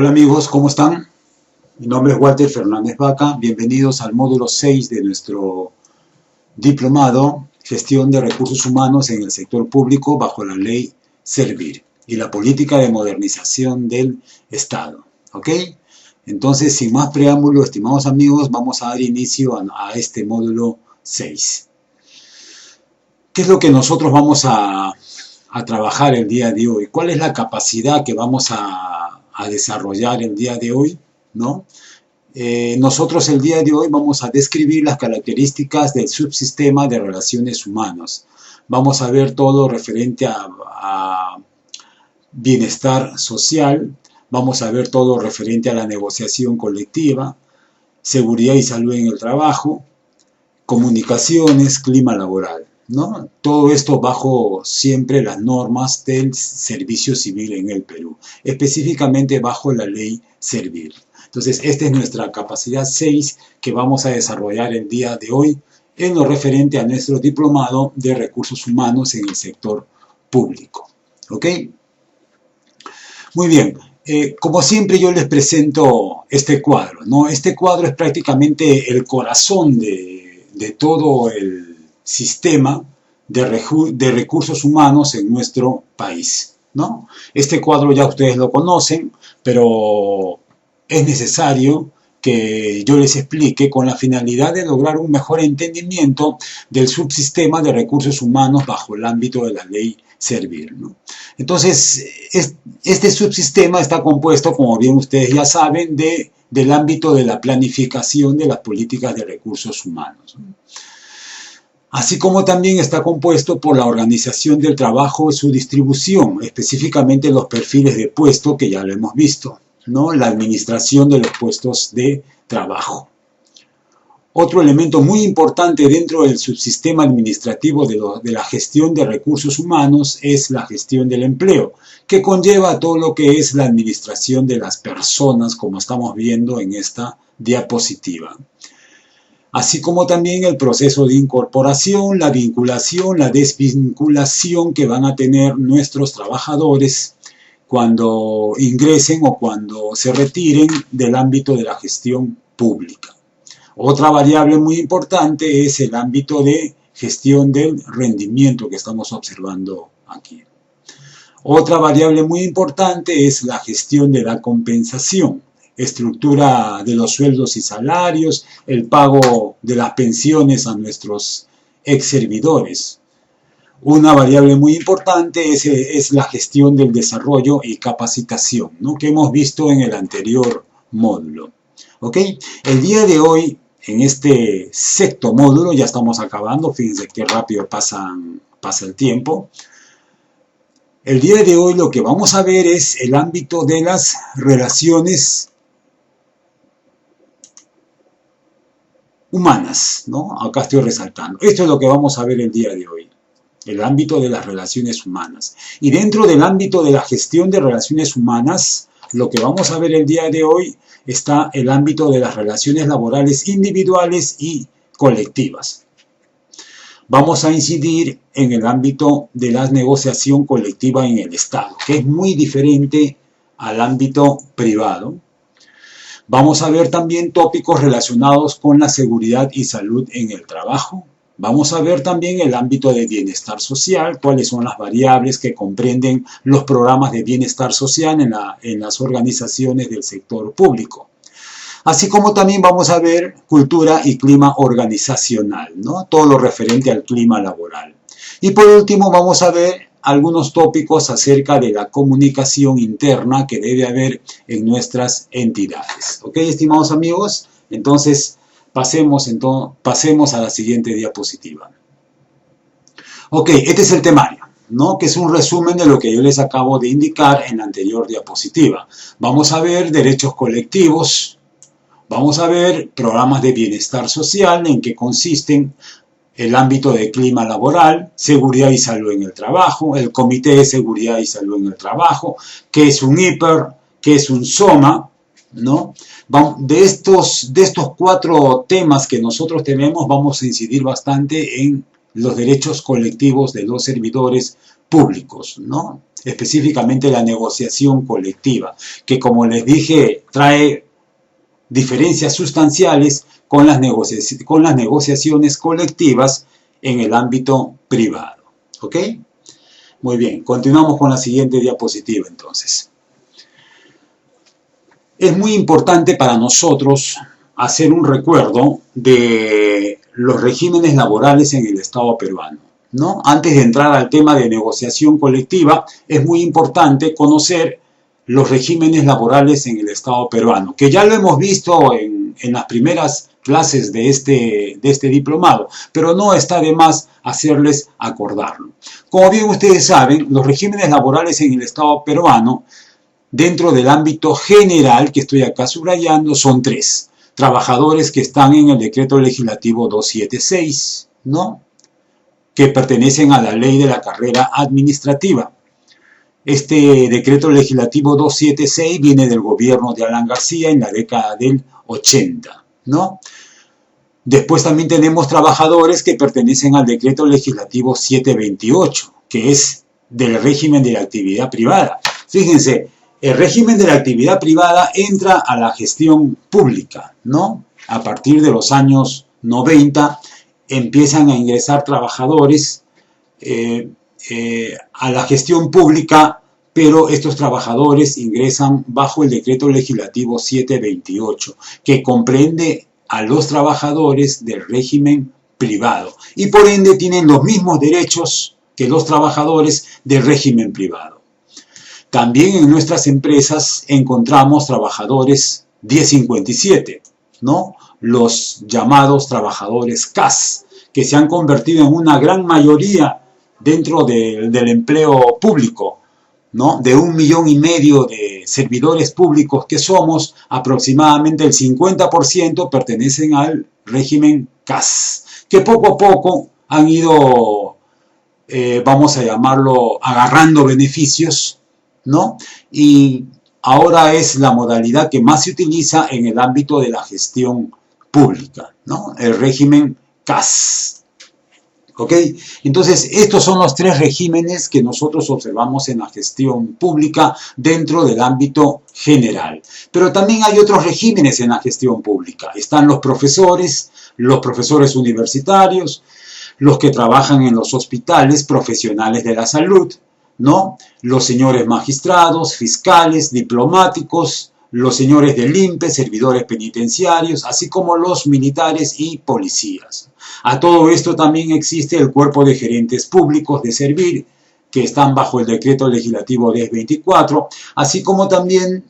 Hola amigos, ¿cómo están? Mi nombre es Walter Fernández Vaca. Bienvenidos al módulo 6 de nuestro diplomado Gestión de Recursos Humanos en el Sector Público bajo la Ley Servir y la Política de Modernización del Estado. ¿Ok? Entonces, sin más preámbulo, estimados amigos, vamos a dar inicio a este módulo 6. ¿Qué es lo que nosotros vamos a trabajar el día de hoy? ¿Cuál es la capacidad que vamos a desarrollar el día de hoy? ¿No? Nosotros el día de hoy vamos a describir las características del subsistema de relaciones humanas. Vamos a ver todo referente a bienestar social, vamos a ver todo referente a la negociación colectiva, seguridad y salud en el trabajo, comunicaciones, clima laboral, ¿no? Todo esto bajo siempre las normas del servicio civil en el Perú, específicamente bajo la ley Servir. Entonces, esta es nuestra capacidad 6 que vamos a desarrollar el día de hoy en lo referente a nuestro diplomado de recursos humanos en el sector público. ¿Ok? Muy bien. Como siempre yo les presento este cuadro, ¿no? Este cuadro es prácticamente el corazón de todo el sistema de recursos humanos en nuestro país, ¿no? Este cuadro ya ustedes lo conocen, pero es necesario que yo les explique con la finalidad de lograr un mejor entendimiento del subsistema de recursos humanos bajo el ámbito de la ley Servir, ¿no? Entonces, este subsistema está compuesto, como bien ustedes ya saben, del ámbito de la planificación de las políticas de recursos humanos, ¿no? Así como también está compuesto por la organización del trabajo y su distribución, específicamente los perfiles de puesto que ya lo hemos visto, ¿no? La administración de los puestos de trabajo. Otro elemento muy importante dentro del subsistema administrativo de la gestión de recursos humanos es la gestión del empleo, que conlleva todo lo que es la administración de las personas, como estamos viendo en esta diapositiva. Así como también el proceso de incorporación, la vinculación, la desvinculación que van a tener nuestros trabajadores cuando ingresen o cuando se retiren del ámbito de la gestión pública. Otra variable muy importante es el ámbito de gestión del rendimiento que estamos observando aquí. Otra variable muy importante es la gestión de la compensación, estructura de los sueldos y salarios, el pago de las pensiones a nuestros ex servidores. Una variable muy importante es la gestión del desarrollo y capacitación, ¿no? Que hemos visto en el anterior módulo. ¿Ok? El día de hoy, en este sexto módulo, ya estamos acabando, fíjense qué rápido pasa el tiempo. El día de hoy lo que vamos a ver es el ámbito de las relaciones humanas, ¿no? Acá estoy resaltando. Esto es lo que vamos a ver el día de hoy, el ámbito de las relaciones humanas. Y dentro del ámbito de la gestión de relaciones humanas, lo que vamos a ver el día de hoy está el ámbito de las relaciones laborales individuales y colectivas. Vamos a incidir en el ámbito de la negociación colectiva en el Estado, que es muy diferente al ámbito privado. Vamos a ver también tópicos relacionados con la seguridad y salud en el trabajo. Vamos a ver también el ámbito de bienestar social, cuáles son las variables que comprenden los programas de bienestar social en las organizaciones del sector público. Así como también vamos a ver cultura y clima organizacional, ¿no? Todo lo referente al clima laboral. Y por último vamos a ver algunos tópicos acerca de la comunicación interna que debe haber en nuestras entidades. ¿Ok, estimados amigos? Entonces, pasemos a la siguiente diapositiva. Ok, este es el temario, ¿no? Que es un resumen de lo que yo les acabo de indicar en la anterior diapositiva. Vamos a ver derechos colectivos, vamos a ver programas de bienestar social en que consisten el ámbito de clima laboral, seguridad y salud en el trabajo, el Comité de Seguridad y Salud en el Trabajo, qué es un IPER, qué es un SOMA, ¿no? De estos 4 temas que nosotros tenemos, vamos a incidir bastante en los derechos colectivos de los servidores públicos, ¿no? específicamente la negociación colectiva, que como les dije, trae diferencias sustanciales con las negociaciones colectivas en el ámbito privado. ¿Ok? Muy bien, continuamos con la siguiente diapositiva entonces. Es muy importante para nosotros hacer un recuerdo de los regímenes laborales en el Estado peruano, ¿no? Antes de entrar al tema de negociación colectiva, es muy importante conocer los regímenes laborales en el Estado peruano, que ya lo hemos visto en las primeras clases de este diplomado, pero no está de más hacerles acordarlo. Como bien ustedes saben, los regímenes laborales en el Estado peruano, dentro del ámbito general que estoy acá subrayando, son tres. Trabajadores que están en el decreto legislativo 276, ¿no? Que pertenecen a la ley de la carrera administrativa. Este decreto legislativo 276 viene del gobierno de Alan García en la década del 80, ¿no? Después también tenemos trabajadores que pertenecen al decreto legislativo 728, que es del régimen de la actividad privada. Fíjense, el régimen de la actividad privada entra a la gestión pública, ¿no? A partir de los años 90 empiezan a ingresar trabajadores a la gestión pública, pero estos trabajadores ingresan bajo el decreto legislativo 728, que comprende a los trabajadores del régimen privado y por ende tienen los mismos derechos que los trabajadores del régimen privado. También en nuestras empresas encontramos trabajadores 1057, ¿no? Los llamados trabajadores CAS, que se han convertido en una gran mayoría dentro del empleo público, ¿no? De 1,5 millones de servidores públicos que somos, aproximadamente el 50% pertenecen al régimen CAS, que poco a poco han ido, vamos a llamarlo, agarrando beneficios, ¿no? Y ahora es la modalidad que más se utiliza en el ámbito de la gestión pública, ¿no? El régimen CAS. ¿Ok? Entonces, estos son los tres regímenes que nosotros observamos en la gestión pública dentro del ámbito general. Pero también hay otros regímenes en la gestión pública. Están los profesores universitarios, los que trabajan en los hospitales profesionales de la salud, ¿no? Los señores magistrados, fiscales, diplomáticos, los señores del INPE, servidores penitenciarios, así como los militares y policías. A todo esto también existe el cuerpo de gerentes públicos de servir, que están bajo el decreto legislativo 1024, así como también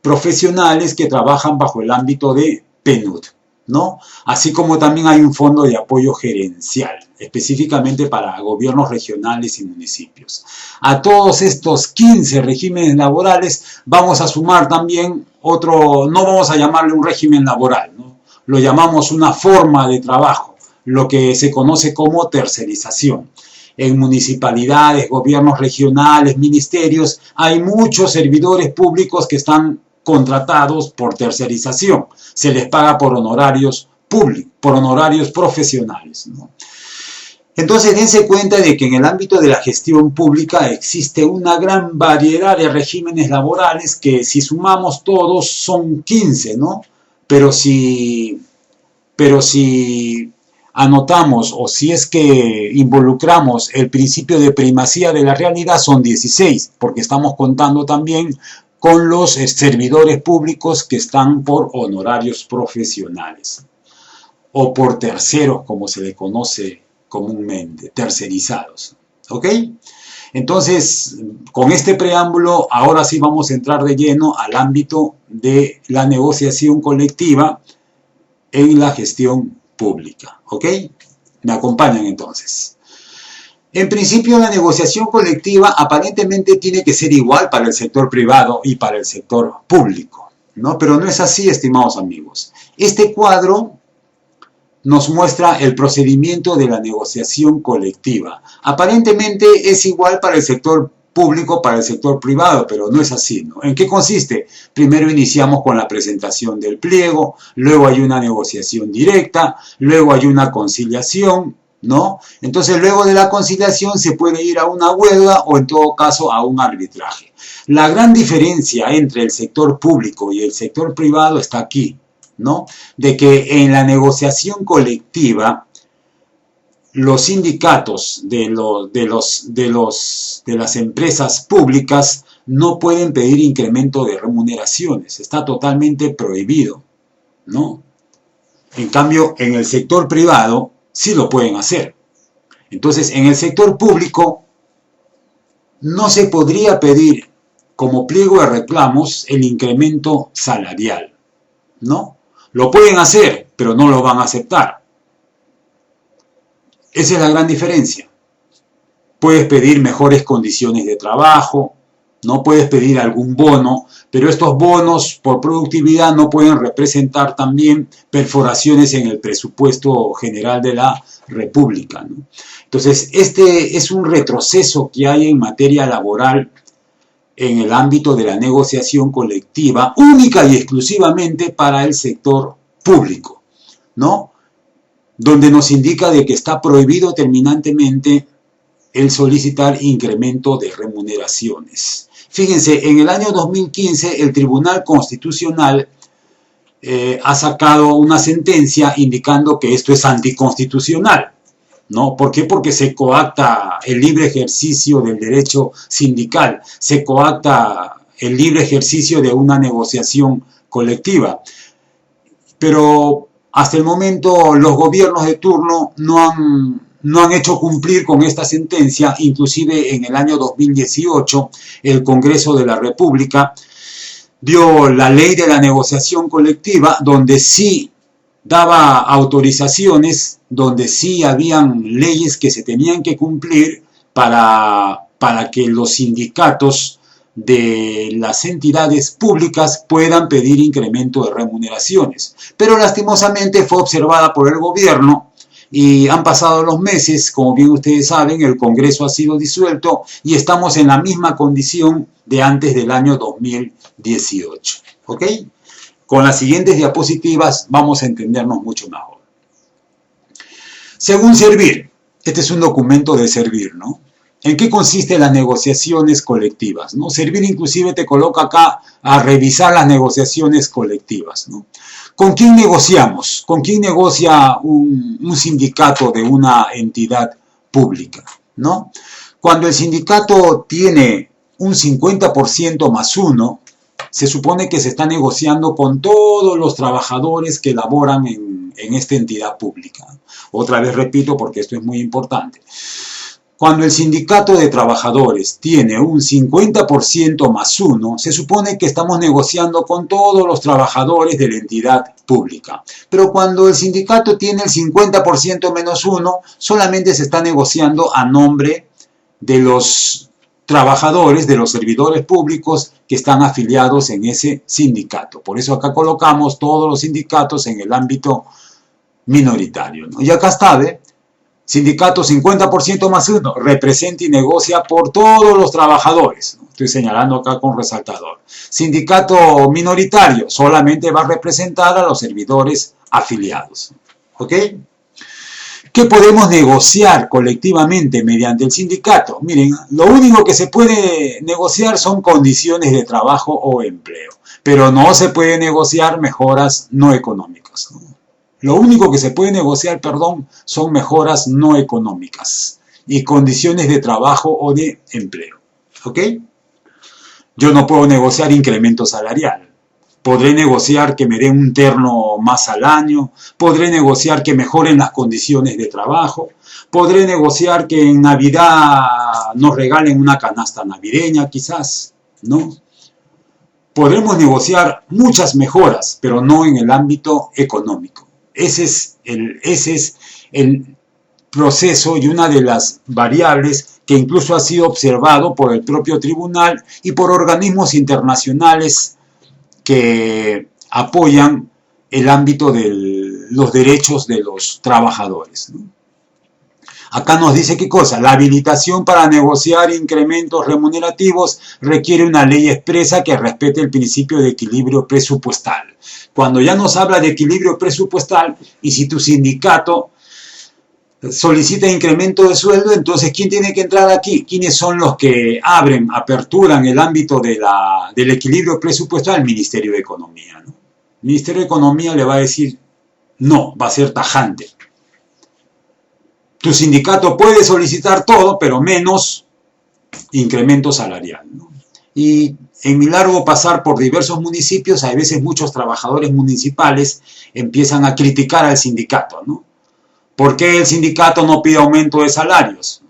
profesionales que trabajan bajo el ámbito de PNUD, ¿no? Así como también hay un fondo de apoyo gerencial, específicamente para gobiernos regionales y municipios. A todos estos 15 regímenes laborales vamos a sumar también otro, no vamos a llamarle un régimen laboral, ¿no? Lo llamamos una forma de trabajo, lo que se conoce como tercerización. En municipalidades, gobiernos regionales, ministerios, hay muchos servidores públicos que están contratados por tercerización. Se les paga por honorarios públicos, por honorarios profesionales, ¿no? Entonces, dense cuenta de que en el ámbito de la gestión pública existe una gran variedad de regímenes laborales que si sumamos todos son 15, ¿no? Pero si anotamos o si es que involucramos el principio de primacía de la realidad son 16, porque estamos contando también con los servidores públicos que están por honorarios profesionales o por terceros, como se le conoce comúnmente, tercerizados. ¿Ok? Entonces, con este preámbulo, ahora sí vamos a entrar de lleno al ámbito de la negociación colectiva en la gestión pública. ¿Ok? ¿Me acompañan entonces? En principio, la negociación colectiva aparentemente tiene que ser igual para el sector privado y para el sector público, ¿no? Pero no es así, estimados amigos. Este cuadro nos muestra el procedimiento de la negociación colectiva. Aparentemente es igual para el sector público, para el sector privado, pero no es así, ¿no? ¿En qué consiste? Primero iniciamos con la presentación del pliego, luego hay una negociación directa, luego hay una conciliación, ¿no? Entonces luego de la conciliación se puede ir a una huelga o en todo caso a un arbitraje. La gran diferencia entre el sector público y el sector privado está aquí, ¿no? De que en la negociación colectiva los sindicatos de las empresas públicas no pueden pedir incremento de remuneraciones, está totalmente prohibido, ¿no? En cambio, en el sector privado sí lo pueden hacer. Entonces, en el sector público no se podría pedir como pliego de reclamos el incremento salarial, ¿no? Lo pueden hacer, pero no lo van a aceptar. Esa es la gran diferencia. Puedes pedir mejores condiciones de trabajo, no puedes pedir algún bono, pero estos bonos por productividad no pueden representar también perforaciones en el presupuesto general de la República, ¿no? Entonces, este es un retroceso que hay en materia laboral en el ámbito de la negociación colectiva, única y exclusivamente para el sector público, ¿no? Donde nos indica de que está prohibido terminantemente el solicitar incremento de remuneraciones. Fíjense, en el año 2015 el Tribunal Constitucional ha sacado una sentencia indicando que esto es anticonstitucional, ¿no? ¿Por qué? Porque se coacta el libre ejercicio del derecho sindical, se coacta el libre ejercicio de una negociación colectiva. Pero hasta el momento los gobiernos de turno no han hecho cumplir con esta sentencia. Inclusive en el año 2018 el Congreso de la República dio la ley de la negociación colectiva, donde sí daba autorizaciones, donde sí habían leyes que se tenían que cumplir para que los sindicatos de las entidades públicas puedan pedir incremento de remuneraciones. Pero lastimosamente fue observada por el gobierno y han pasado los meses, como bien ustedes saben, el Congreso ha sido disuelto y estamos en la misma condición de antes del año 2018. ¿Ok? Con las siguientes diapositivas vamos a entendernos mucho mejor. Según Servir, este es un documento de Servir, ¿no? ¿En qué consisten las negociaciones colectivas, ¿no? Servir inclusive te coloca acá a revisar las negociaciones colectivas, ¿no? ¿Con quién negociamos? ¿Con quién negocia un sindicato de una entidad pública, ¿no? Cuando el sindicato tiene un 50% más uno, se supone que se está negociando con todos los trabajadores que laboran en esta entidad pública. Otra vez repito porque esto es muy importante. Cuando el sindicato de trabajadores tiene un 50% más uno, se supone que estamos negociando con todos los trabajadores de la entidad pública. Pero cuando el sindicato tiene el 50% menos uno, solamente se está negociando a nombre de los trabajadores, de los servidores públicos que están afiliados en ese sindicato. Por eso acá colocamos todos los sindicatos en el ámbito minoritario, ¿no? Y acá está, ¿ve? Sindicato 50% más uno, representa y negocia por todos los trabajadores, ¿no? Estoy señalando acá con resaltador. Sindicato minoritario, solamente va a representar a los servidores afiliados. ¿Ok? ¿Qué podemos negociar colectivamente mediante el sindicato? Miren, lo único que se puede negociar son condiciones de trabajo o empleo, pero no se puede negociar mejoras no económicas, ¿no? Lo único que se puede negociar, son mejoras no económicas y condiciones de trabajo o de empleo. ¿Ok? Yo no puedo negociar incremento salarial. Podré negociar que me den un terno más al año. Podré negociar que mejoren las condiciones de trabajo. Podré negociar que en Navidad nos regalen una canasta navideña, quizás, ¿no? Podremos negociar muchas mejoras, pero no en el ámbito económico. Ese es el proceso y una de las variables que incluso ha sido observado por el propio tribunal y por organismos internacionales que apoyan el ámbito de los derechos de los trabajadores, ¿no? Acá nos dice qué cosa. La habilitación para negociar incrementos remunerativos requiere una ley expresa que respete el principio de equilibrio presupuestal. Cuando ya nos habla de equilibrio presupuestal y si tu sindicato solicita incremento de sueldo, entonces ¿quién tiene que entrar aquí? ¿Quiénes son los que aperturan el ámbito del equilibrio presupuestal? El Ministerio de Economía, ¿no? El Ministerio de Economía le va a decir, no, va a ser tajante. Tu sindicato puede solicitar todo, pero menos incremento salarial, ¿no? Y en mi largo pasar por diversos municipios, a veces muchos trabajadores municipales empiezan a criticar al sindicato, ¿no? ¿Por qué el sindicato no pide aumento de salarios?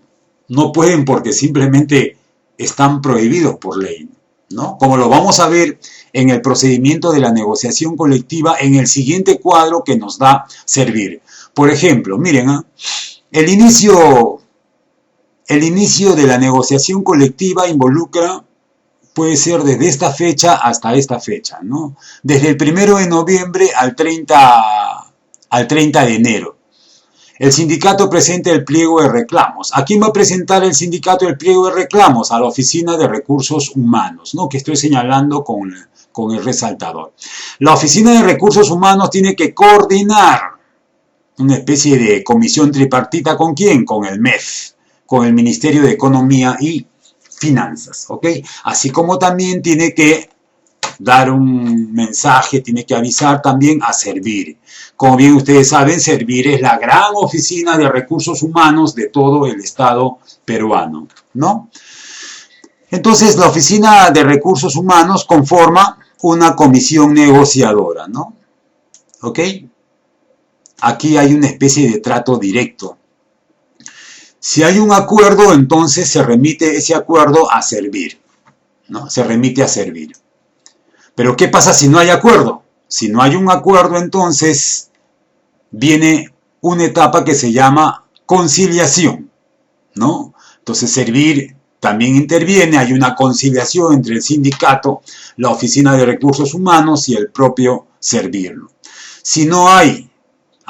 No pueden porque simplemente están prohibidos por ley, ¿no? Como lo vamos a ver en el procedimiento de la negociación colectiva en el siguiente cuadro que nos da servir. Por ejemplo, miren, el inicio de la negociación colectiva involucra, puede ser desde esta fecha hasta esta fecha, ¿no? Desde el 1 de noviembre al 30 de enero. El sindicato presenta el pliego de reclamos. ¿A quién va a presentar el sindicato el pliego de reclamos? A la Oficina de Recursos Humanos, ¿no? Que estoy señalando con el resaltador. La Oficina de Recursos Humanos tiene que coordinar una especie de comisión tripartita. ¿Con quién? Con el MEF, con el Ministerio de Economía y Finanzas, ¿ok? Así como también tiene que dar un mensaje, tiene que avisar también a Servir. Como bien ustedes saben, Servir es la gran oficina de recursos humanos de todo el Estado peruano, ¿no? Entonces, la Oficina de Recursos Humanos conforma una comisión negociadora, ¿no? ¿Ok? Aquí hay una especie de trato directo. Si hay un acuerdo, entonces se remite ese acuerdo a Servir, ¿no? Se remite a Servir. Pero ¿qué pasa si no hay acuerdo? Si no hay un acuerdo, entonces viene una etapa que se llama conciliación, ¿no? Entonces Servir también interviene, hay una conciliación entre el sindicato, la Oficina de Recursos Humanos y el propio Servir. Si no hay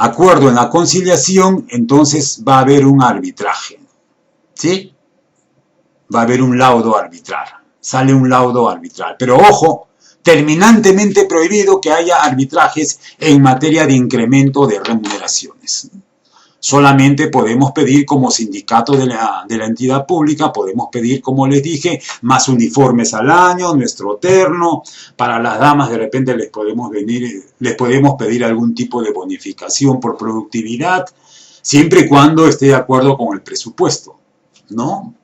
acuerdo en la conciliación, entonces va a haber un arbitraje, ¿sí? Va a haber un laudo arbitral, sale un laudo arbitral. Pero ojo, terminantemente prohibido que haya arbitrajes en materia de incremento de remuneraciones. Solamente podemos pedir como sindicato de la entidad pública, podemos pedir, como les dije, más uniformes al año, nuestro terno. Para las damas de repente les podemos pedir algún tipo de bonificación por productividad, siempre y cuando esté de acuerdo con el presupuesto, ¿no?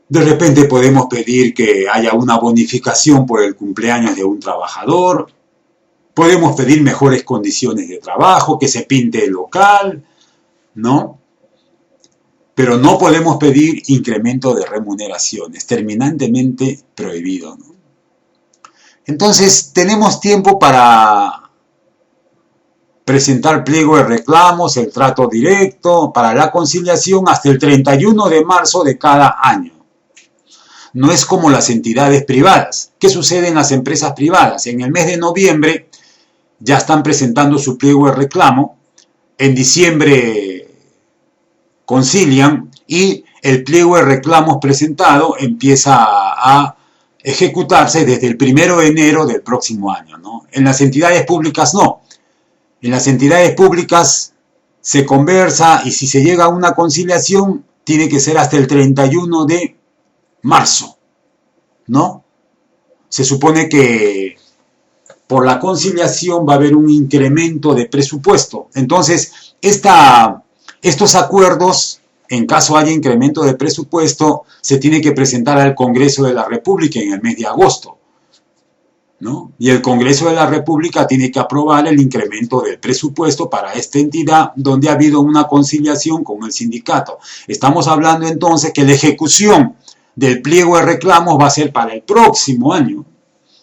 De repente podemos pedir que haya una bonificación por el cumpleaños de un trabajador. Podemos pedir mejores condiciones de trabajo, que se pinte el local, ¿no? Pero no podemos pedir incremento de remuneraciones, terminantemente prohibido, ¿no? Entonces, tenemos tiempo para presentar pliego de reclamos, el trato directo, para la conciliación hasta el 31 de marzo de cada año. No es como las entidades privadas. ¿Qué sucede en las empresas privadas? En el mes de noviembre ya están presentando su pliego de reclamo, en diciembre concilian y el pliego de reclamos presentado empieza a ejecutarse desde el 1 de enero del próximo año, ¿no? En las entidades públicas no. En las entidades públicas se conversa y si se llega a una conciliación tiene que ser hasta el 31 de marzo, ¿no? Se supone que por la conciliación va a haber un incremento de presupuesto. Entonces, estos acuerdos, en caso haya incremento de presupuesto, se tiene que presentar al Congreso de la República en el mes de agosto, ¿no? Y el Congreso de la República tiene que aprobar el incremento del presupuesto para esta entidad donde ha habido una conciliación con el sindicato. Estamos hablando entonces que la ejecución del pliego de reclamos va a ser para el próximo año.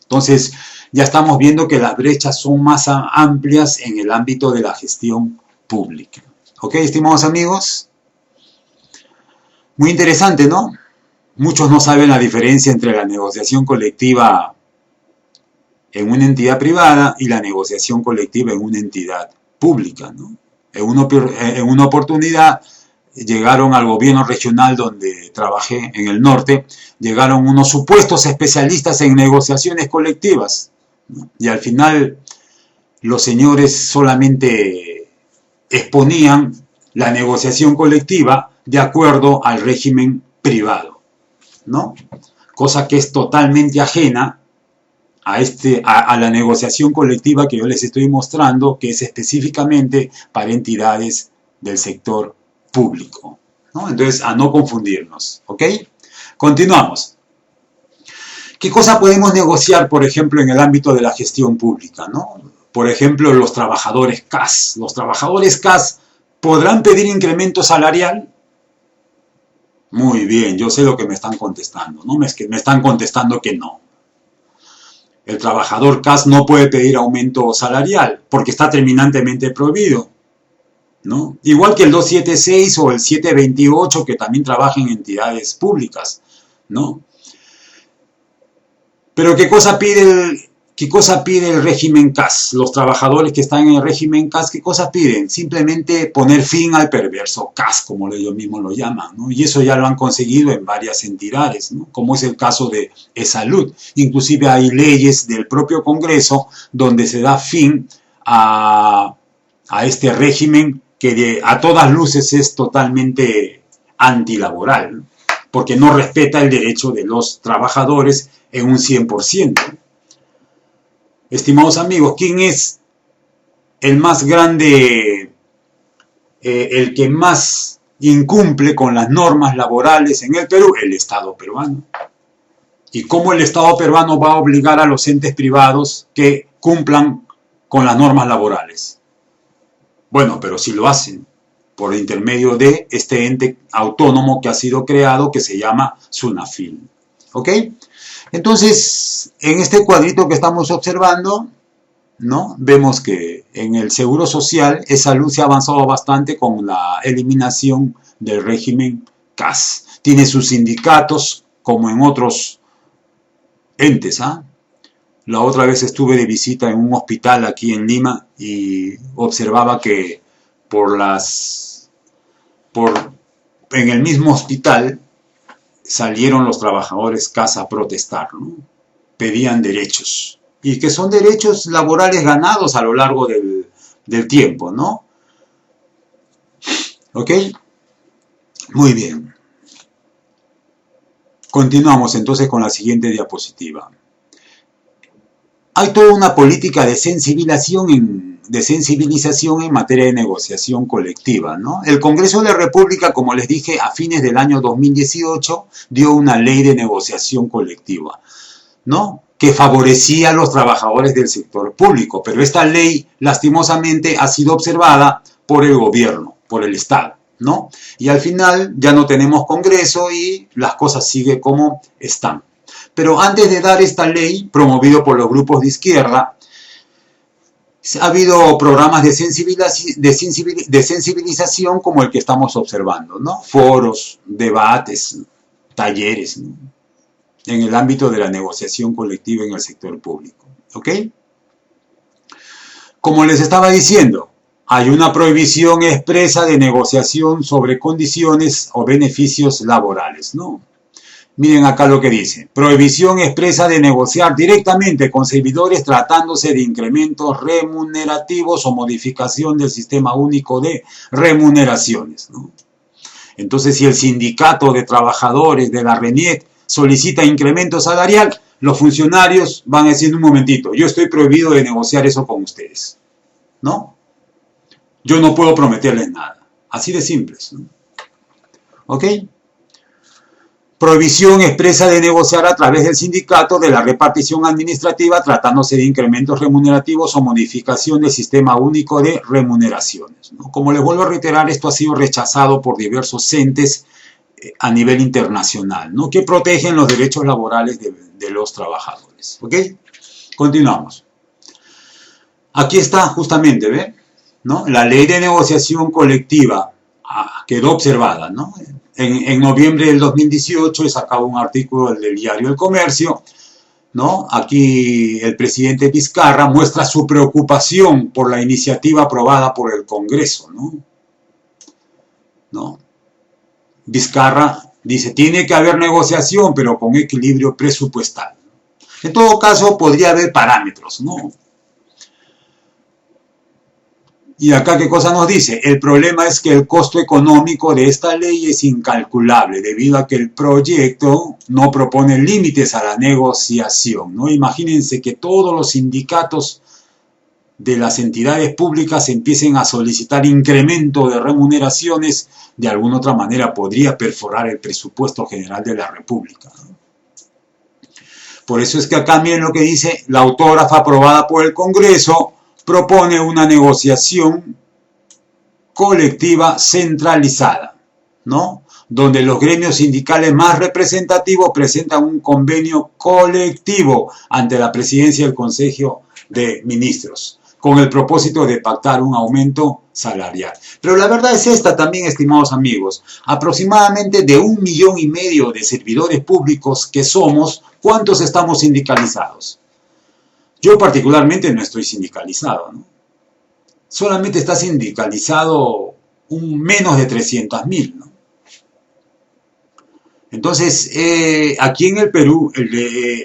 Entonces, ya estamos viendo que las brechas son más amplias en el ámbito de la gestión pública. ¿Ok, estimados amigos? Muy interesante, ¿no? Muchos no saben la diferencia entre la negociación colectiva en una entidad privada y la negociación colectiva en una entidad pública, ¿no? En una oportunidad llegaron al gobierno regional donde trabajé en el norte, llegaron unos supuestos especialistas en negociaciones colectivas, ¿no? Y al final los señores solamente exponían la negociación colectiva de acuerdo al régimen privado, ¿no? Cosa que es totalmente ajena a la negociación colectiva que yo les estoy mostrando, que es específicamente para entidades del sector público, ¿no? Entonces, a no confundirnos, ¿ok? Continuamos. ¿Qué cosa podemos negociar, por ejemplo, en el ámbito de la gestión pública, ¿no? Por ejemplo, los trabajadores CAS. Los trabajadores CAS podrán pedir incremento salarial. Muy bien, yo sé lo que me están contestando, ¿no? Me están contestando que no. El trabajador CAS no puede pedir aumento salarial porque está terminantemente prohibido, ¿no? Igual que el 276 o el 728 que también trabajan en entidades públicas, ¿no? Pero ¿qué cosa pide el régimen CAS? Los trabajadores que están en el régimen CAS, ¿qué cosa piden? Simplemente poner fin al perverso CAS, como ellos mismos lo llaman, ¿no? Y eso ya lo han conseguido en varias entidades, ¿no? Como es el caso de eSalud. Inclusive hay leyes del propio Congreso donde se da fin a este régimen que a todas luces es totalmente antilaboral, ¿no? Porque no respeta el derecho de los trabajadores en un 100%. Estimados amigos, ¿quién es el más grande, el que más incumple con las normas laborales en el Perú? El Estado peruano. ¿Y cómo el Estado peruano va a obligar a los entes privados que cumplan con las normas laborales? Bueno, pero sí lo hacen por intermedio de este ente autónomo que ha sido creado, que se llama SUNAFIL. ¿Ok? Entonces, en este cuadrito que estamos observando, ¿no? Vemos que en el Seguro Social, eSalud se ha avanzado bastante con la eliminación del régimen CAS. Tiene sus sindicatos, como en otros entes, ¿ah? La otra vez estuve de visita en un hospital aquí en Lima y observaba que en el mismo hospital salieron los trabajadores CAS a protestar, ¿no? Pedían derechos, y que son derechos laborales ganados a lo largo del tiempo, ¿no? ¿Ok? Muy bien. Continuamos entonces con la siguiente diapositiva. Hay toda una política de sensibilización en materia de negociación colectiva, ¿no? El Congreso de la República, como les dije, a fines del año 2018 dio una ley de negociación colectiva, ¿no? Que favorecía a los trabajadores del sector público, pero esta ley, lastimosamente, ha sido observada por el gobierno, por el Estado, ¿no? Y al final ya no tenemos Congreso y las cosas siguen como están. Pero antes de dar esta ley, promovido por los grupos de izquierda, ha habido programas de sensibilización como el que estamos observando, ¿no? Foros, debates, talleres, ¿no? En el ámbito de la negociación colectiva en el sector público, ¿ok? Como les estaba diciendo, hay una prohibición expresa de negociación sobre condiciones o beneficios laborales, ¿no? Miren acá lo que dice. Prohibición expresa de negociar directamente con servidores tratándose de incrementos remunerativos o modificación del sistema único de remuneraciones, ¿no? Entonces, si el sindicato de trabajadores de la RENIEC solicita incremento salarial, los funcionarios van a decir, un momentito, yo estoy prohibido de negociar eso con ustedes, ¿no? Yo no puedo prometerles nada. Así de simples, ¿no? ¿Ok? Prohibición expresa de negociar a través del sindicato de la repartición administrativa tratándose de incrementos remunerativos o modificación del sistema único de remuneraciones, ¿no? Como les vuelvo a reiterar, esto ha sido rechazado por diversos entes a nivel internacional, ¿no? Que protegen los derechos laborales de los trabajadores. ¿Ok? Continuamos. Aquí está justamente, ¿ve? ¿No? La ley de negociación colectiva quedó observada, ¿no? En noviembre del 2018 he sacado un artículo del diario El Comercio, ¿no? Aquí el presidente Vizcarra muestra su preocupación por la iniciativa aprobada por el Congreso, ¿no? Vizcarra dice, tiene que haber negociación, pero con equilibrio presupuestal. En todo caso, podría haber parámetros, ¿no? Y acá, ¿qué cosa nos dice? El problema es que el costo económico de esta ley es incalculable, debido a que el proyecto no propone límites a la negociación, ¿no? Imagínense que todos los sindicatos de las entidades públicas empiecen a solicitar incremento de remuneraciones, de alguna otra manera podría perforar el presupuesto general de la República, ¿no? Por eso es que acá miren lo que dice, la autógrafa aprobada por el Congreso propone una negociación colectiva centralizada, ¿no? Donde los gremios sindicales más representativos presentan un convenio colectivo ante la presidencia del Consejo de Ministros, con el propósito de pactar un aumento salarial. Pero la verdad es esta también, estimados amigos, aproximadamente de 1,5 millones de servidores públicos que somos, ¿cuántos estamos sindicalizados? Yo particularmente no estoy sindicalizado, ¿no? Solamente está sindicalizado menos de 300.000, ¿no? Entonces, aquí en el Perú,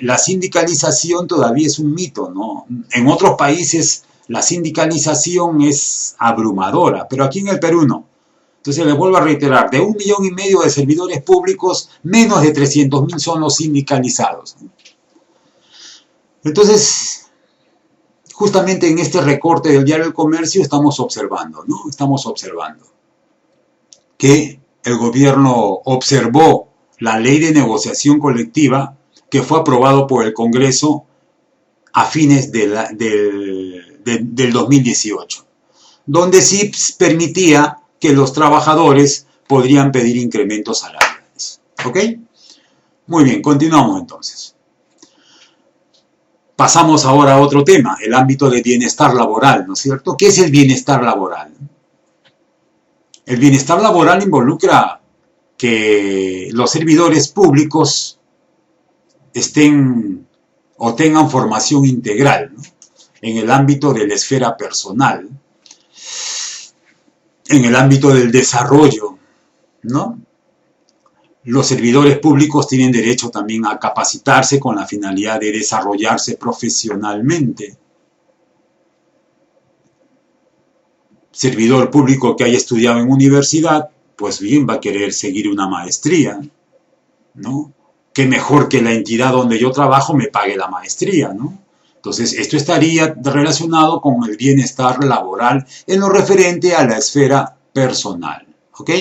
la sindicalización todavía es un mito, ¿no? En otros países la sindicalización es abrumadora, pero aquí en el Perú no. Entonces, les vuelvo a reiterar, de 1,5 millones de servidores públicos, menos de 300.000 son los sindicalizados, ¿no? Entonces, justamente en este recorte del Diario del Comercio estamos observando, ¿no? Estamos observando que el gobierno observó la ley de negociación colectiva que fue aprobado por el Congreso a fines del 2018, donde sí permitía que los trabajadores podrían pedir incrementos salariales. ¿Ok? Muy bien, continuamos entonces. Pasamos ahora a otro tema, el ámbito de bienestar laboral, ¿no es cierto? ¿Qué es el bienestar laboral? El bienestar laboral involucra que los servidores públicos estén o tengan formación integral, ¿no? En el ámbito de la esfera personal, en el ámbito del desarrollo, ¿no? Los servidores públicos tienen derecho también a capacitarse con la finalidad de desarrollarse profesionalmente. Servidor público que haya estudiado en universidad, pues bien, va a querer seguir una maestría, ¿no? Qué mejor que la entidad donde yo trabajo me pague la maestría, ¿no? Entonces, esto estaría relacionado con el bienestar laboral en lo referente a la esfera personal, ¿ok?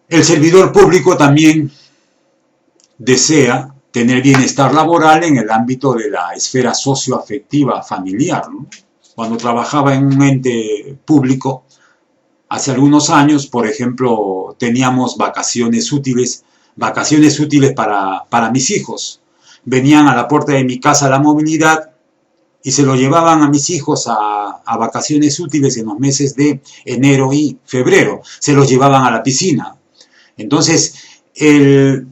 El servidor público también desea tener bienestar laboral en el ámbito de la esfera socioafectiva familiar, ¿no? Cuando trabajaba en un ente público, hace algunos años, por ejemplo, teníamos vacaciones útiles para mis hijos. Venían a la puerta de mi casa la movilidad y se lo llevaban a mis hijos a vacaciones útiles en los meses de enero y febrero. Se los llevaban a la piscina. Entonces, el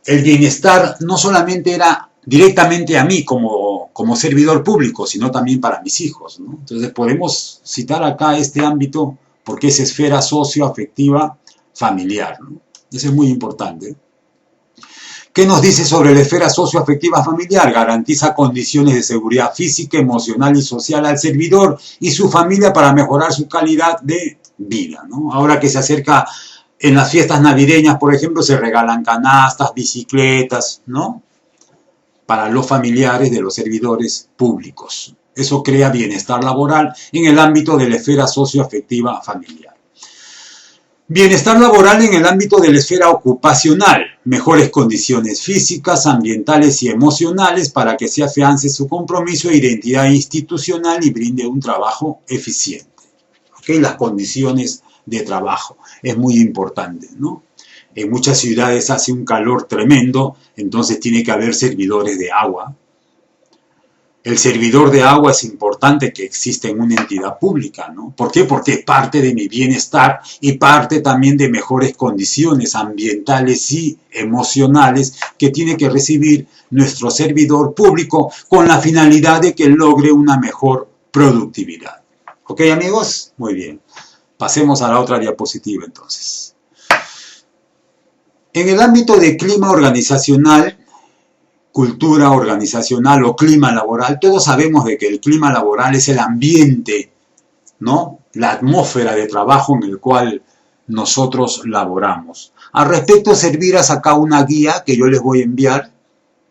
bienestar no solamente era directamente a mí como servidor público, sino también para mis hijos, ¿no? Entonces, podemos citar acá este ámbito porque es esfera socioafectiva familiar, ¿no? Eso es muy importante. ¿Qué nos dice sobre la esfera socioafectiva familiar? Garantiza condiciones de seguridad física, emocional y social al servidor y su familia para mejorar su calidad de vida, ¿no? Ahora que se acerca en las fiestas navideñas, por ejemplo, se regalan canastas, bicicletas, ¿no? Para los familiares de los servidores públicos. Eso crea bienestar laboral en el ámbito de la esfera socioafectiva familiar. Bienestar laboral en el ámbito de la esfera ocupacional. Mejores condiciones físicas, ambientales y emocionales para que se afiance su compromiso e identidad institucional y brinde un trabajo eficiente. ¿Ok? Las condiciones de trabajo es muy importante, ¿no? En muchas ciudades hace un calor tremendo, entonces tiene que haber servidores de agua. El servidor de agua es importante que exista en una entidad pública, ¿no? ¿Por qué? Porque es parte de mi bienestar y parte también de mejores condiciones ambientales y emocionales que tiene que recibir nuestro servidor público con la finalidad de que logre una mejor productividad. ¿Ok, amigos? Muy bien. Pasemos a la otra diapositiva, entonces. En el ámbito de clima organizacional, cultura organizacional o clima laboral, todos sabemos de que el clima laboral es el ambiente ¿no? La atmósfera de trabajo en el cual nosotros laboramos. Al respecto, servirás acá una guía que yo les voy a enviar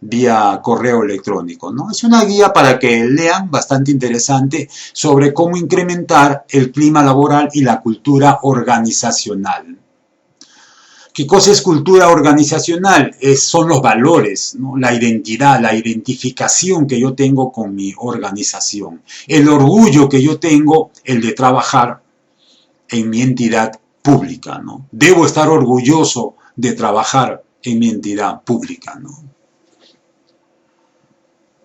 vía correo electrónico, ¿no? Es una guía para que lean, bastante interesante, sobre cómo incrementar el clima laboral y la cultura organizacional. ¿Qué cosa es cultura organizacional? Son los valores, ¿no? La identidad, la identificación que yo tengo con mi organización, el orgullo que yo tengo, el de trabajar en mi entidad pública, ¿no? Debo estar orgulloso de trabajar en mi entidad pública, ¿no?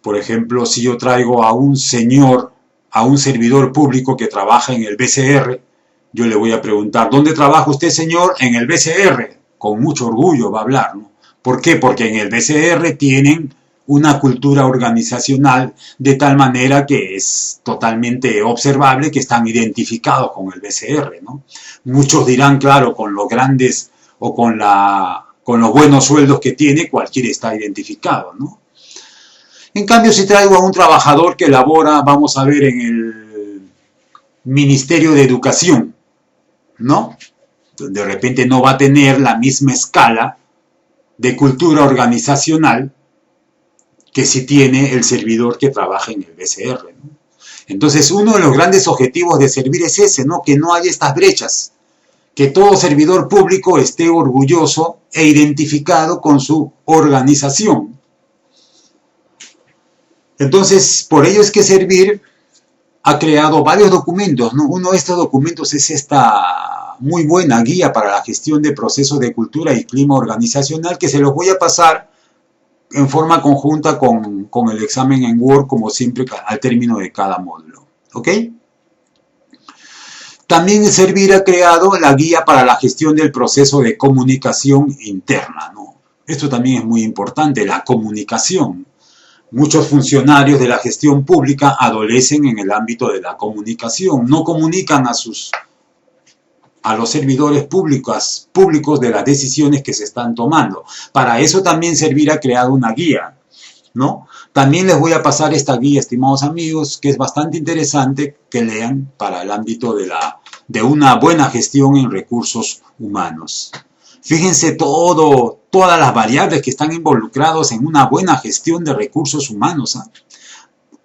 Por ejemplo, si yo traigo a un señor, a un servidor público que trabaja en el BCR, yo le voy a preguntar, ¿dónde trabaja usted, señor? En el BCR. Con mucho orgullo va a hablar, ¿no? ¿Por qué? Porque en el BCR tienen una cultura organizacional de tal manera que es totalmente observable que están identificados con el BCR, ¿no? Muchos dirán, claro, con los grandes o con los buenos sueldos que tiene, cualquiera está identificado, ¿no? En cambio, si traigo a un trabajador que labora, vamos a ver, en el Ministerio de Educación, ¿no? De repente no va a tener la misma escala de cultura organizacional que si tiene el servidor que trabaja en el BCR, ¿no? Entonces, uno de los grandes objetivos de servir es ese, ¿no? Que no haya estas brechas, que todo servidor público esté orgulloso e identificado con su organización. Entonces, por ello es que Servir ha creado varios documentos, ¿no? Uno de estos documentos es esta muy buena guía para la gestión de procesos de cultura y clima organizacional, que se los voy a pasar en forma conjunta con el examen en Word, como siempre, al término de cada módulo. ¿Ok? También Servir ha creado la guía para la gestión del proceso de comunicación interna, ¿no? Esto también es muy importante, la comunicación. Muchos funcionarios de la gestión pública adolecen en el ámbito de la comunicación, no comunican a los servidores públicos de las decisiones que se están tomando. Para eso también Servir ha creado una guía, ¿no? También les voy a pasar esta guía, estimados amigos, que es bastante interesante que lean para el ámbito de una buena gestión en recursos humanos. Fíjense todas las variables que están involucradas en una buena gestión de recursos humanos, ¿eh?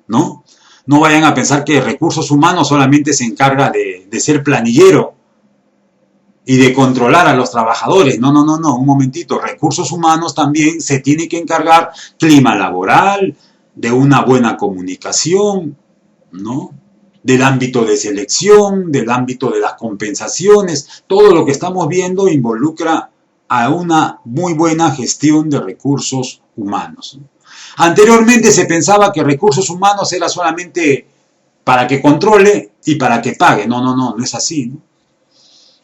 ¿No? No vayan a pensar que recursos humanos solamente se encarga de ser planillero y de controlar a los trabajadores. No, un momentito. Recursos humanos también se tiene que encargar clima laboral, de una buena comunicación, ¿no? Del ámbito de selección, del ámbito de las compensaciones. Todo lo que estamos viendo involucra a una muy buena gestión de recursos humanos. Anteriormente se pensaba que recursos humanos era solamente para que controle y para que pague. No es así, ¿no?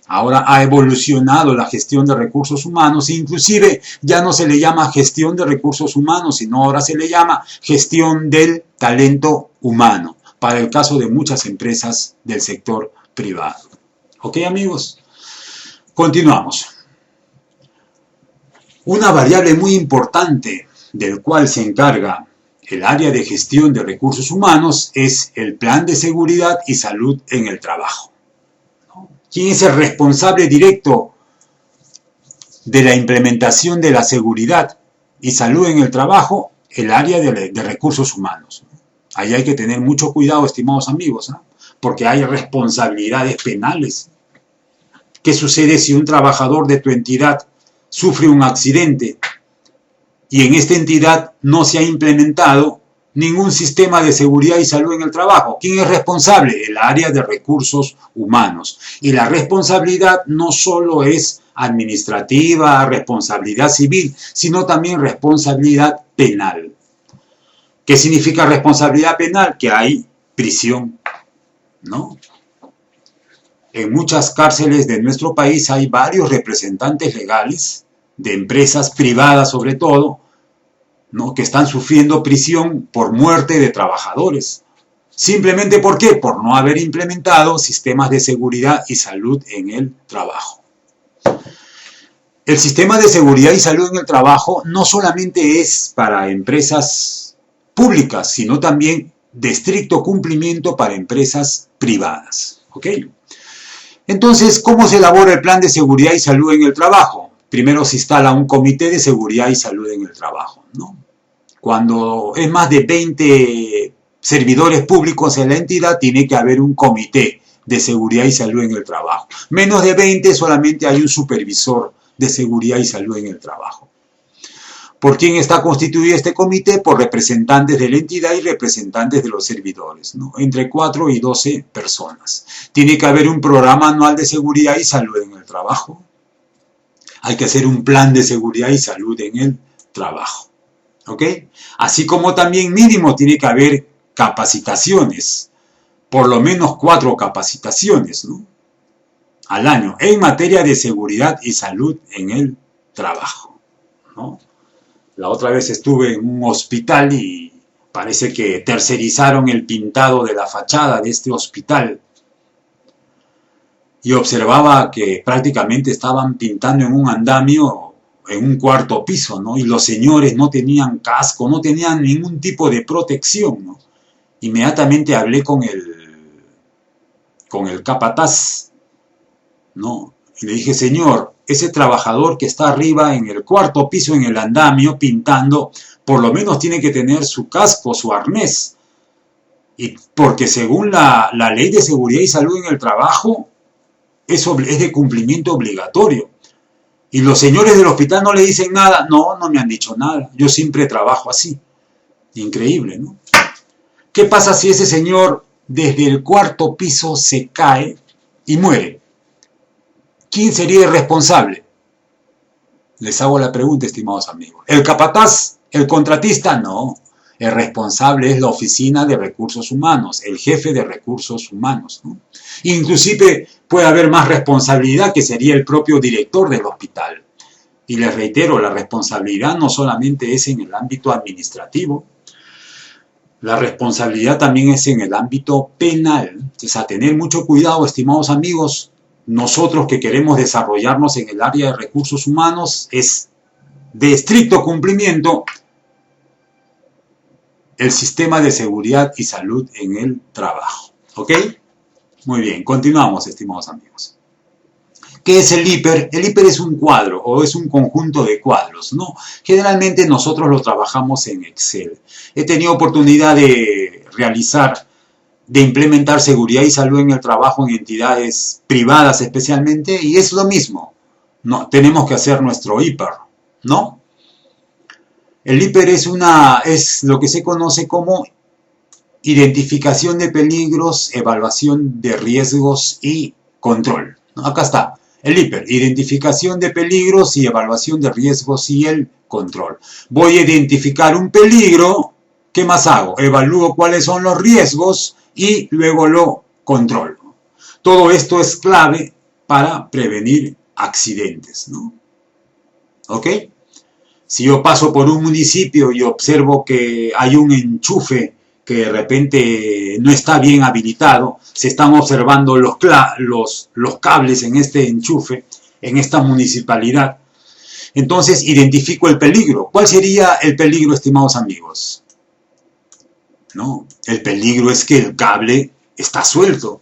Ahora ha evolucionado la gestión de recursos humanos, inclusive ya no se le llama gestión de recursos humanos, sino ahora se le llama gestión del talento humano, para el caso de muchas empresas del sector privado. ¿Ok, amigos? Continuamos. Una variable muy importante del cual se encarga el área de gestión de recursos humanos es el plan de seguridad y salud en el trabajo. ¿Quién es el responsable directo de la implementación de la seguridad y salud en el trabajo? El área de recursos humanos. Ahí hay que tener mucho cuidado, estimados amigos, ¿eh? Porque hay responsabilidades penales. ¿Qué sucede si un trabajador de tu entidad sufre un accidente y en esta entidad no se ha implementado ningún sistema de seguridad y salud en el trabajo? ¿Quién es responsable? El área de recursos humanos. Y la responsabilidad no solo es administrativa, responsabilidad civil, sino también responsabilidad penal. ¿Qué significa responsabilidad penal? Que hay prisión, ¿no? En muchas cárceles de nuestro país hay varios representantes legales, de empresas privadas sobre todo, ¿no? Que están sufriendo prisión por muerte de trabajadores. ¿Simplemente por qué? Por no haber implementado sistemas de seguridad y salud en el trabajo. El sistema de seguridad y salud en el trabajo no solamente es para empresas públicas, sino también de estricto cumplimiento para empresas privadas. ¿Ok? Entonces, ¿cómo se elabora el plan de seguridad y salud en el trabajo? Primero se instala un comité de seguridad y salud en el trabajo, ¿no? Cuando es más de 20 servidores públicos en la entidad, tiene que haber un comité de seguridad y salud en el trabajo. Menos de 20, solamente hay un supervisor de seguridad y salud en el trabajo. ¿Por quién está constituido este comité? Por representantes de la entidad y representantes de los servidores, ¿no? Entre 4 y 12 personas. Tiene que haber un programa anual de seguridad y salud en el trabajo. Hay que hacer un plan de seguridad y salud en el trabajo. ¿Ok? Así como también mínimo tiene que haber capacitaciones. Por lo menos 4 capacitaciones, ¿no? Al año en materia de seguridad y salud en el trabajo, ¿no? La otra vez estuve en un hospital y parece que tercerizaron el pintado de la fachada de este hospital. Y observaba que prácticamente estaban pintando en un andamio, en un cuarto piso, ¿no? Y los señores no tenían casco, no tenían ningún tipo de protección, ¿no? Inmediatamente hablé con el capataz, ¿no? Y le dije, señor, ese trabajador que está arriba en el cuarto piso en el andamio pintando, por lo menos tiene que tener su casco, su arnés. Y porque según la ley de seguridad y salud en el trabajo, eso es de cumplimiento obligatorio. Y los señores del hospital no le dicen nada. No, no me han dicho nada. Yo siempre trabajo así. Increíble, ¿no? ¿Qué pasa si ese señor desde el cuarto piso se cae y muere? ¿Quién sería el responsable? Les hago la pregunta, estimados amigos. ¿El capataz? ¿El contratista? No. El responsable es la oficina de recursos humanos, el jefe de recursos humanos, ¿no? Inclusive puede haber más responsabilidad, que sería el propio director del hospital. Y les reitero, la responsabilidad no solamente es en el ámbito administrativo, la responsabilidad también es en el ámbito penal. Entonces, a tener mucho cuidado, estimados amigos, nosotros que queremos desarrollarnos en el área de recursos humanos, es de estricto cumplimiento el sistema de seguridad y salud en el trabajo. ¿Ok? Muy bien, continuamos, estimados amigos. ¿Qué es el hiper? El hiper es un cuadro o es un conjunto de cuadros, ¿no? Generalmente nosotros lo trabajamos en Excel. He tenido oportunidad de implementar seguridad y salud en el trabajo en entidades privadas especialmente, y es lo mismo. No, tenemos que hacer nuestro hiper, ¿no? El hiper es lo que se conoce como identificación de peligros, evaluación de riesgos y control, ¿no? Acá está. El hiper, identificación de peligros y evaluación de riesgos y el control. Voy a identificar un peligro, ¿qué más hago? Evalúo cuáles son los riesgos y luego lo controlo. Todo esto es clave para prevenir accidentes, ¿no? ¿Ok? Si yo paso por un municipio y observo que hay un enchufe que de repente no está bien habilitado, se están observando los cables en este enchufe, en esta municipalidad. Entonces identifico el peligro. ¿Cuál sería el peligro, estimados amigos? No, el peligro es que el cable está suelto.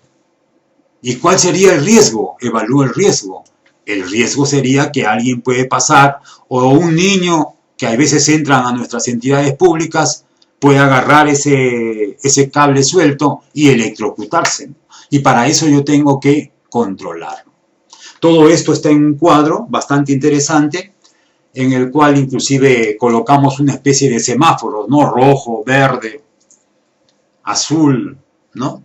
¿Y cuál sería el riesgo? Evalúo el riesgo. El riesgo sería que alguien puede pasar, o un niño que a veces entran a nuestras entidades públicas puede agarrar ese cable suelto y electrocutarse. Y para eso yo tengo que controlarlo. Todo esto está en un cuadro bastante interesante, en el cual inclusive colocamos una especie de semáforos, ¿no? Rojo, verde, azul, ¿no?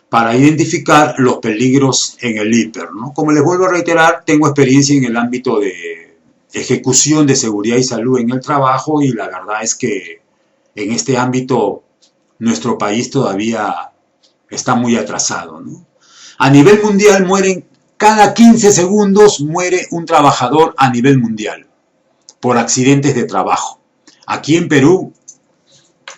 Para identificar los peligros en el hiper, ¿no? Como les vuelvo a reiterar, tengo experiencia en el ámbito de ejecución de seguridad y salud en el trabajo, y la verdad es que en este ámbito nuestro país todavía está muy atrasado, ¿no? A nivel mundial cada 15 segundos muere un trabajador a nivel mundial por accidentes de trabajo. Aquí en Perú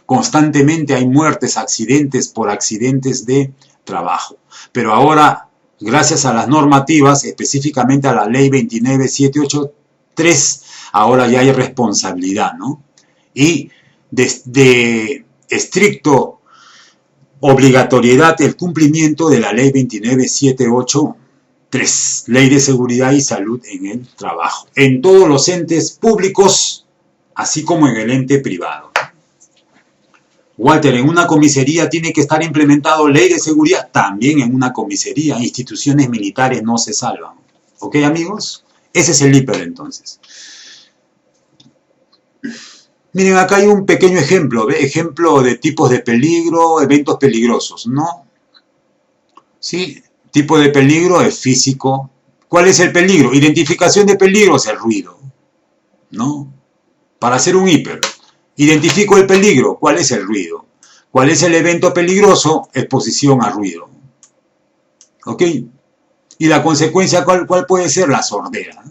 constantemente hay muertes, accidentes por accidentes de trabajo. Pero ahora, gracias a las normativas, específicamente a la ley 29783, ahora ya hay responsabilidad, ¿no? Y de estricto Obligatoriedad del cumplimiento de la Ley 29783, Ley de Seguridad y Salud en el Trabajo, en todos los entes públicos, así como en el ente privado. Walter, en una comisaría tiene que estar implementado ley de seguridad, también en una comisaría, instituciones militares no se salvan. ¿Ok, amigos? Ese es el IPER entonces. Miren, acá hay un pequeño ejemplo, ejemplo de tipos de peligro, eventos peligrosos, ¿no? ¿Sí? Tipo de peligro es físico. ¿Cuál es el peligro? Identificación de peligros, el ruido, ¿no? Para hacer un hiper, identifico el peligro, ¿cuál es el ruido? ¿Cuál es el evento peligroso? Exposición a ruido. ¿Ok? Y la consecuencia, ¿cuál puede ser? La sordera.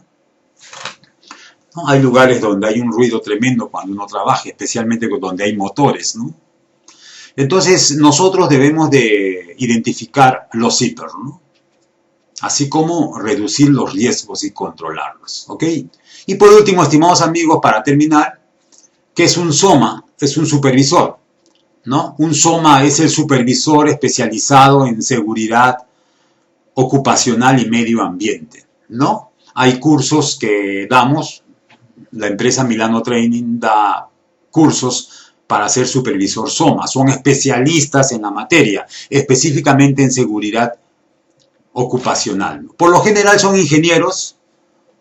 ¿No? Hay lugares donde hay un ruido tremendo cuando uno trabaja, especialmente donde hay motores, ¿no? Entonces, nosotros debemos de identificar los hiper, ¿no? Así como reducir los riesgos y controlarlos, ¿ok? Y por último, estimados amigos, para terminar, ¿qué es un SOMA? Es un supervisor, ¿no? Un SOMA es el supervisor especializado en seguridad ocupacional y medio ambiente, ¿no? Hay cursos que damos, la empresa Milano Training da cursos para ser supervisor SOMA, son especialistas en la materia, específicamente en seguridad ocupacional. Por lo general son ingenieros,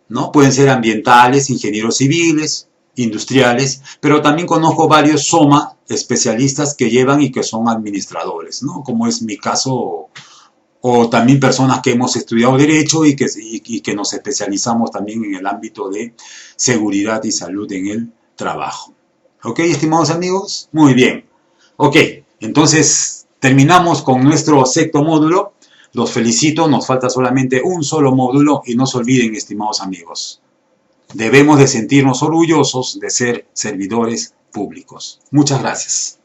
¿no? Pueden ser ambientales, ingenieros civiles, industriales, pero también conozco varios SOMA especialistas que llevan y que son administradores, ¿no? Como es mi caso, o también personas que hemos estudiado Derecho y que nos especializamos también en el ámbito de seguridad y salud en el trabajo. ¿Ok, estimados amigos? Muy bien. Ok, entonces terminamos con nuestro sexto módulo. Los felicito, nos falta solamente un solo módulo y no se olviden, estimados amigos, debemos de sentirnos orgullosos de ser servidores públicos. Muchas gracias.